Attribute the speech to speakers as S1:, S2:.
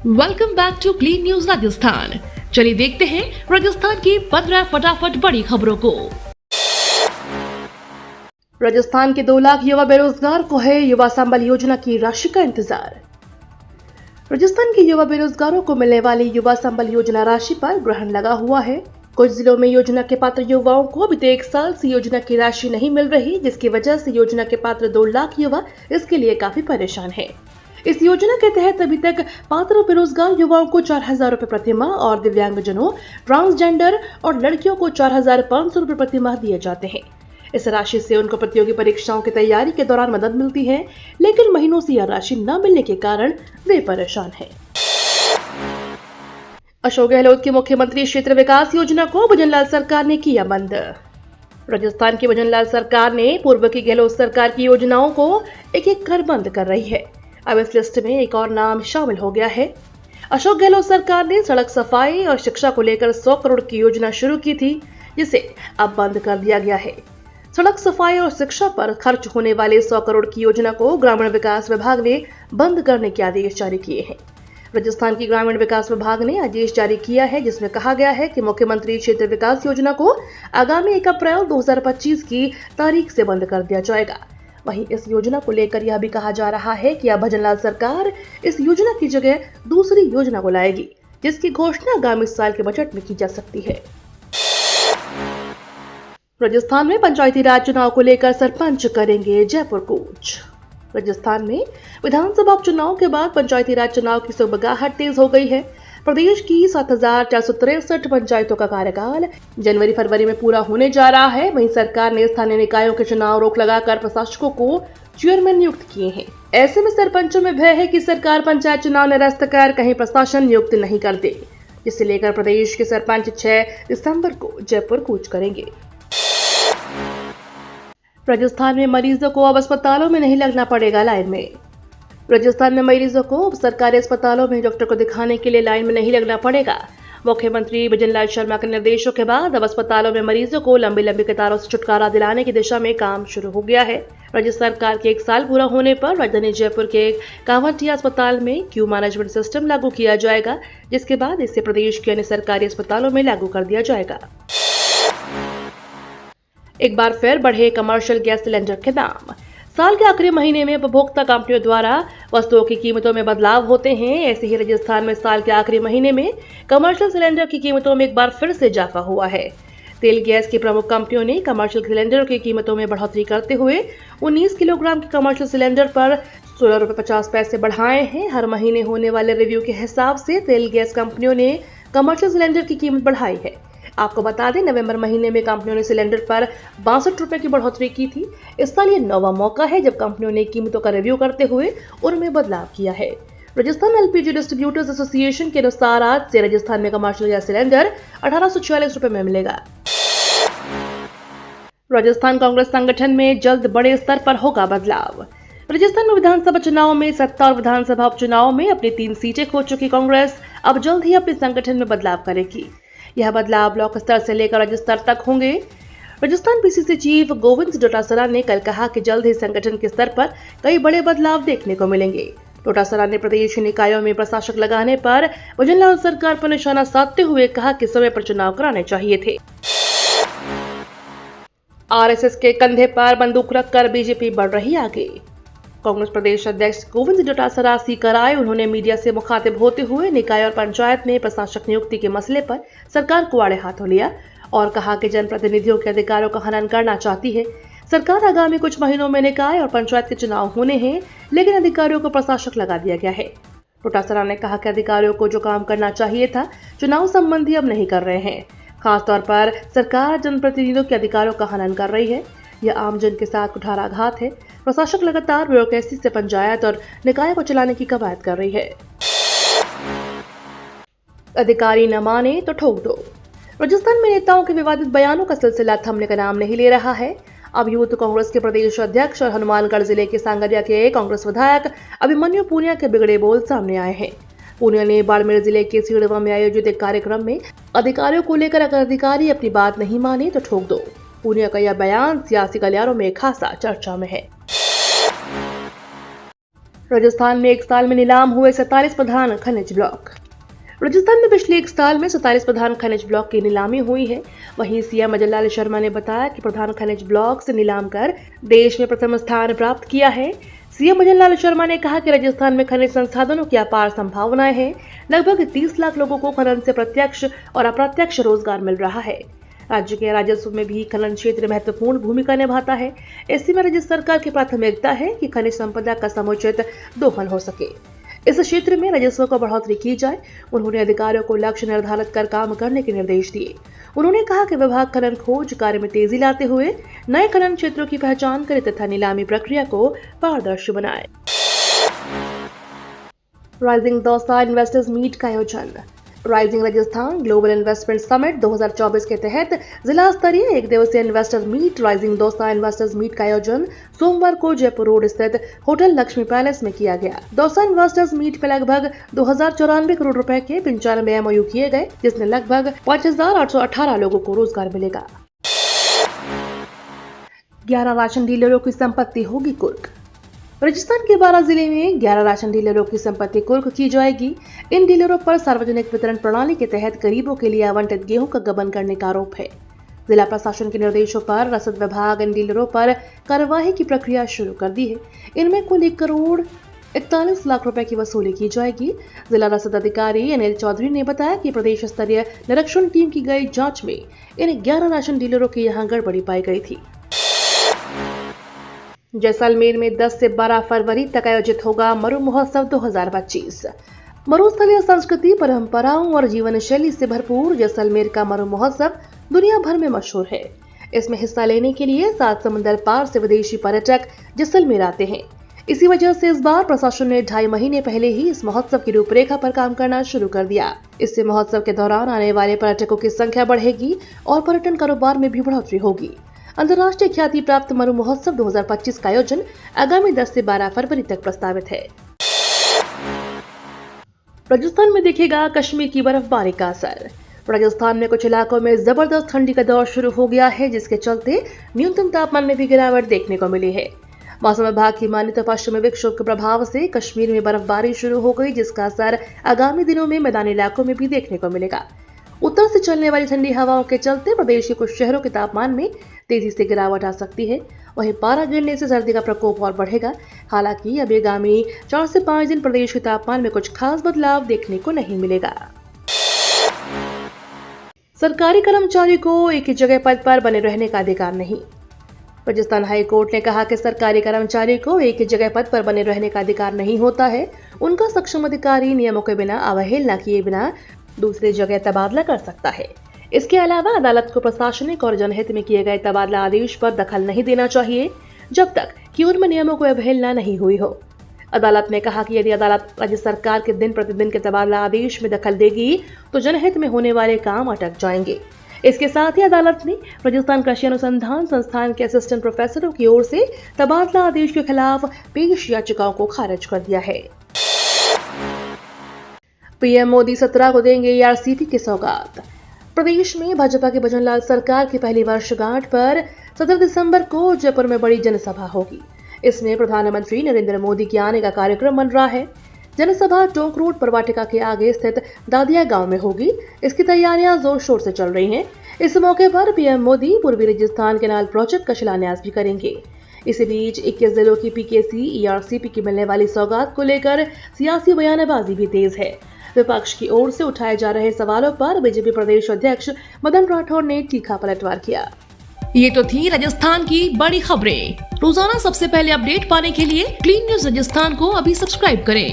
S1: Welcome back to clean news Rajasthan. चलिए देखते हैं राजस्थान की 15 फटाफट बड़ी खबरों को। राजस्थान के 2 लाख युवा बेरोजगार को है युवा संबल योजना की राशि का इंतजार। राजस्थान के युवा बेरोजगारों को मिलने वाली युवा संबल योजना राशि पर ग्रहण लगा हुआ है। कुछ जिलों में योजना के पात्र युवाओं को अभी तक 1 साल से योजना की राशि नहीं मिल रही, जिसकी वजह से योजना के पात्र 2 लाख युवा इसके लिए काफी परेशान है। इस योजना के तहत अभी तक पात्र बेरोजगार युवाओं को 4,000 रुपए प्रति माह और दिव्यांगजनों, ट्रांसजेंडर और लड़कियों को 4,500 रुपए प्रति माह दिए जाते हैं। इस राशि से उनको प्रतियोगी परीक्षाओं की तैयारी के दौरान मदद मिलती है, लेकिन महीनों से यह राशि न मिलने के कारण वे परेशान हैं। अशोक गहलोत की मुख्यमंत्री क्षेत्र विकास योजना को भजनलाल सरकार ने किया बंद। राजस्थान की भजनलाल सरकार ने पूर्व की गहलोत सरकार की योजनाओं को एक-एक कर बंद कर रही है। अब इस लिस्ट में एक और नाम शामिल हो गया है। अशोक गहलोत सरकार ने सड़क सफाई और शिक्षा को लेकर 100 करोड़ की योजना शुरू की थी, जिसे अब बंद कर दिया गया है। सड़क सफाई और शिक्षा पर खर्च होने वाले 100 करोड़ की योजना को ग्रामीण विकास विभाग ने बंद करने के आदेश जारी किए हैं। राजस्थान की ग्रामीण विकास विभाग ने आदेश जारी किया है, जिसमें कहा गया है कि मुख्यमंत्री क्षेत्र विकास योजना को आगामी 1 अप्रैल 2025 की तारीख से बंद कर दिया जाएगा। वहीं इस योजना को लेकर यह भी कहा जा रहा है कि अब भजनलाल सरकार इस योजना की जगह दूसरी योजना को लाएगी, जिसकी घोषणा आगामी साल के बजट में की जा सकती है। राजस्थान में पंचायती राज चुनाव को लेकर सरपंच करेंगे जयपुर कूच। राजस्थान में विधानसभा चुनाव के बाद पंचायती राज चुनाव की सुगबुगाहट तेज हो गई है। प्रदेश की 7,463 पंचायतों का कार्यकाल जनवरी-फरवरी में पूरा होने जा रहा है। वहीं सरकार ने स्थानीय निकायों के चुनाव रोक लगाकर प्रशासकों को चेयरमैन नियुक्त किए हैं। ऐसे में सरपंचों में भय है कि सरकार पंचायत चुनाव निरस्त कर कहीं प्रशासन नियुक्त नहीं कर दे, जिसे लेकर प्रदेश के सरपंच 6 दिसंबर को जयपुर कूच करेंगे। राजस्थान में मरीजों को अब अस्पतालों में नहीं लगना पड़ेगा लाइन में। राजस्थान में मरीजों को सरकारी अस्पतालों में डॉक्टर को दिखाने के लिए लाइन में नहीं लगना पड़ेगा। मुख्यमंत्री भजनलाल शर्मा के निर्देशों के बाद अब अस्पतालों में मरीजों को लंबी लंबी कतारों से छुटकारा दिलाने की दिशा में काम शुरू हो गया है। राज्य सरकार के 1 साल पूरा होने पर राजधानी जयपुर के कांवटिया अस्पताल में क्यू मैनेजमेंट सिस्टम लागू किया जाएगा, जिसके बाद इसे प्रदेश के अन्य सरकारी अस्पतालों में लागू कर दिया जाएगा। एक बार फिर बढ़े कमर्शियल गैस सिलेंडर के दाम। साल के आखिरी महीने में उपभोक्ता कंपनियों द्वारा वस्तुओं की कीमतों में बदलाव होते हैं। ऐसे ही राजस्थान में साल के आखिरी महीने में कमर्शियल सिलेंडर की कीमतों में एक बार फिर से इजाफा हुआ है। तेल गैस की प्रमुख कंपनियों ने कमर्शियल सिलेंडर की कीमतों में बढ़ोतरी करते हुए 19 किलोग्राम के कमर्शियल सिलेंडर पर 16 रुपये 50 पैसे बढ़ाए हैं। हर महीने होने वाले रिव्यू के हिसाब से तेल गैस कंपनियों ने कमर्शियल सिलेंडर की कीमत बढ़ाई है। आपको बता दें, नवंबर महीने में कंपनियों ने सिलेंडर पर 62 रुपए की बढ़ोतरी की थी। इस साल ये नौवां मौका है जब कंपनियों ने कीमतों का रिव्यू करते हुए उनमें बदलाव किया है। राजस्थान एलपीजी डिस्ट्रीब्यूटर्स एसोसिएशन के अनुसार आज से राजस्थान में कमर्शियल गैस सिलेंडर 1846 रुपए में मिलेगा। राजस्थान कांग्रेस संगठन में जल्द बड़े स्तर पर होगा बदलाव। राजस्थान में विधानसभा चुनाव में सत्ता और विधानसभा उपचुनाव में अपनी 3 सीटें खो चुकी कांग्रेस अब जल्द ही अपने संगठन में बदलाव करेगी। यह बदलाव ब्लॉक स्तर से लेकर राज्य स्तर तक होंगे। राजस्थान पीसीसी चीफ गोविंद डोटासरा ने कल कहा कि जल्द ही संगठन के स्तर पर कई बड़े बदलाव देखने को मिलेंगे। डोटासरा ने प्रदेश के निकायों में प्रशासक लगाने पर भजनलाल सरकार पर निशाना साधते हुए कहा कि समय पर चुनाव कराने चाहिए थे। आरएसएस के कंधे पर बंदूक रखकर बीजेपी बढ़ रही आगे। कांग्रेस प्रदेश अध्यक्ष गोविंद डोटासरा सीकर आए। उन्होंने मीडिया से मुखातिब होते हुए निकाय और पंचायत में प्रशासक नियुक्ति के मसले पर सरकार को आड़े हाथों लिया और कहा कि जनप्रतिनिधियों के अधिकारों का हनन करना चाहती है। सरकार आगामी कुछ महीनों में निकाय और पंचायत के चुनाव होने हैं, लेकिन अधिकारियों को प्रशासक लगा दिया गया है। डोटासरा ने कहा कि अधिकारियों को जो काम करना चाहिए था चुनाव संबंधी अब नहीं कर रहे हैं। खासतौर पर सरकार जनप्रतिनिधियों के अधिकारों का हनन कर रही है। यह आमजन के साथ कुठाराघात है। प्रशासक लगातार ब्यूरोक्रेसी से पंचायत और निकाय को चलाने की कवायद कर रही है। अधिकारी न माने तो ठोक दो। राजस्थान में नेताओं के विवादित बयानों का सिलसिला थमने का नाम नहीं ले रहा है। अब यूथ कांग्रेस के प्रदेश अध्यक्ष और हनुमानगढ़ जिले के सांगरिया के कांग्रेस विधायक अभिमन्यु पूनिया के बिगड़े बोल सामने आए हैं। पूनिया ने बाड़मेर जिले के सीड़वा में आयोजित एक कार्यक्रम में अधिकारियों को लेकर अगर अधिकारी अपनी बात नहीं माने तो ठोक दो। पूनिया का यह बयान सियासी गलियारों में खासा चर्चा में है। राजस्थान में एक साल में नीलाम हुए 47 प्रधान खनिज ब्लॉक। राजस्थान में पिछले एक साल में 47 प्रधान खनिज ब्लॉक की नीलामी हुई है। वहीं सीएम अजय लाल शर्मा ने बताया कि प्रधान खनिज ब्लॉक से नीलाम कर देश में प्रथम स्थान प्राप्त किया है। सीएम अजय लाल शर्मा ने कहा कि राजस्थान में खनिज संसाधनों की अपार संभावनाएं हैं। लगभग 30 लाख लोगों को खनन से प्रत्यक्ष और अप्रत्यक्ष रोजगार मिल रहा है। राज्य के राजस्व में भी खनन क्षेत्र महत्वपूर्ण भूमिका निभाता है। ऐसे में राज्य सरकार की प्राथमिकता है कि खनिज संपदा का समुचित दोहन हो सके। इस क्षेत्र में राजस्व को बढ़ोतरी की जाए। उन्होंने अधिकारियों को लक्ष्य निर्धारित कर काम करने के निर्देश दिए। उन्होंने कहा कि विभाग खनन खोज कार्य में तेजी लाते हुए नए खनन क्षेत्रों की पहचान करे तथा नीलामी प्रक्रिया को पारदर्शी बनाए। राइजिंग दौसा इन्वेस्टर्स मीट का आयोजन। Rising Rajasthan global investment summit 2024 के तहत जिला स्तरीय एक दिवसीय investors meet rising Dausa investors meet का आयोजन सोमवार को जयपुर रोड स्थित होटल लक्ष्मी पैलेस में किया गया। दौसा इन्वेस्टर्स मीट में लगभग 2094 करोड़ रुपए के 95 MOU किए गए, जिसमें लगभग 5818 लोगों को रोजगार मिलेगा। 11 राशन डीलरों की संपत्ति होगी कुर्क। राजस्थान के 12 जिले में 11 राशन डीलरों की संपत्ति कुर्क की जाएगी। इन डीलरों पर सार्वजनिक वितरण प्रणाली के तहत गरीबों के लिए आवंटित गेहूं का गबन करने का आरोप है। जिला प्रशासन के निर्देशों पर रसद विभाग इन डीलरों पर कार्यवाही की प्रक्रिया शुरू कर दी है। इनमें कुल 1 करोड़ 41 लाख रुपए की वसूली की जाएगी। जिला रसद अधिकारी अनिल चौधरी ने बताया कि प्रदेश स्तरीय निरीक्षण टीम की गई जांच में इन 11 राशन डीलरों की यहां गड़बड़ी पाई गई थी। जैसलमेर में 10 से 12 फरवरी तक आयोजित होगा मरु महोत्सव 2025। मरुस्थलीय संस्कृति, परंपराओं और जीवन शैली से भरपूर जैसलमेर का मरु महोत्सव दुनिया भर में मशहूर है। इसमें हिस्सा लेने के लिए 7 समंदर पार से विदेशी पर्यटक जैसलमेर आते हैं। इसी वजह से इस बार प्रशासन ने 2.5 महीने पहले ही इस महोत्सव की रूपरेखा पर काम करना शुरू कर दिया। इससे महोत्सव के दौरान आने वाले पर्यटकों की संख्या बढ़ेगी और पर्यटन कारोबार में भी बढ़ोतरी होगी। अंतर्राष्ट्रीय ख्याति प्राप्त मरु महोत्सव 2025 का आयोजन आगामी 10 से 12 फरवरी तक प्रस्तावित है। राजस्थान में दिखेगा कश्मीर की बर्फबारी का असर। राजस्थान में कुछ इलाकों में जबरदस्त ठंडी का दौर शुरू हो गया है, जिसके चलते न्यूनतम तापमान में भी गिरावट देखने को मिली है। मौसम विभाग की माने तो पश्चिमी विक्षोभ के प्रभाव से कश्मीर में बर्फबारी शुरू हो गई, जिसका असर आगामी दिनों में मैदानी इलाकों में भी देखने को मिलेगा। उत्तर से चलने वाली ठंडी हवाओं के चलते प्रदेश के कुछ शहरों के तापमान में तेजी से गिरावट आ सकती है। वहीं पारा गिरने से सर्दी का प्रकोप और बढ़ेगा। हालांकि अब आगामी 4 से 5 दिन प्रदेश के तापमान में कुछ खास बदलाव देखने को नहीं मिलेगा। सरकारी कर्मचारी को एक ही जगह पद पर बने रहने का अधिकार नहीं। राजस्थान हाई कोर्ट ने कहा कि सरकारी कर्मचारी को एक ही जगह पद पर बने रहने का अधिकार नहीं होता है। उनका सक्षम अधिकारी नियमों के बिना अवहेलना किए बिना दूसरी जगह तबादला कर सकता है। इसके अलावा अदालत को प्रशासनिक और जनहित में किए गए तबादला आदेश पर दखल नहीं देना चाहिए जब तक कि उनमें नियमों को अवहेलना नहीं हुई हो। अदालत ने कहा कि यदि अदालत राज्य सरकार के दिन प्रतिदिन के तबादला आदेश में दखल देगी तो जनहित में होने वाले काम अटक जाएंगे। इसके साथ ही अदालत ने राजस्थान कृषि अनुसंधान संस्थान के असिस्टेंट प्रोफेसरों की ओर से तबादला आदेश के खिलाफ पेश याचिकाओं को खारिज कर दिया है। पीएम मोदी 17 को देंगे ERCP की सौगात। प्रदेश में भाजपा की भजनलाल सरकार की पहली वर्षगांठ पर 17 दिसंबर को जयपुर में बड़ी जनसभा होगी। इसमें प्रधानमंत्री नरेंद्र मोदी के आने का कार्यक्रम बन रहा है। जनसभा टोंक रोड पर वाटिका के आगे स्थित दादिया गांव में होगी। इसकी तैयारियां जोर शोर से चल रही हैं। इस मौके पर पीएम मोदी पूर्वी राजस्थान कैनाल प्रोजेक्ट का शिलान्यास भी करेंगे। इसी बीच 21 जिलों की PKC ERCP की मिलने वाली सौगात को लेकर सियासी बयानबाजी भी तेज है। विपक्ष की ओर से उठाए जा रहे सवालों पर बीजेपी प्रदेश अध्यक्ष मदन राठौर ने तीखा पलटवार किया।
S2: ये तो थी राजस्थान की बड़ी खबरें। रोजाना सबसे पहले अपडेट पाने के लिए क्लीन न्यूज राजस्थान को अभी सब्सक्राइब करें।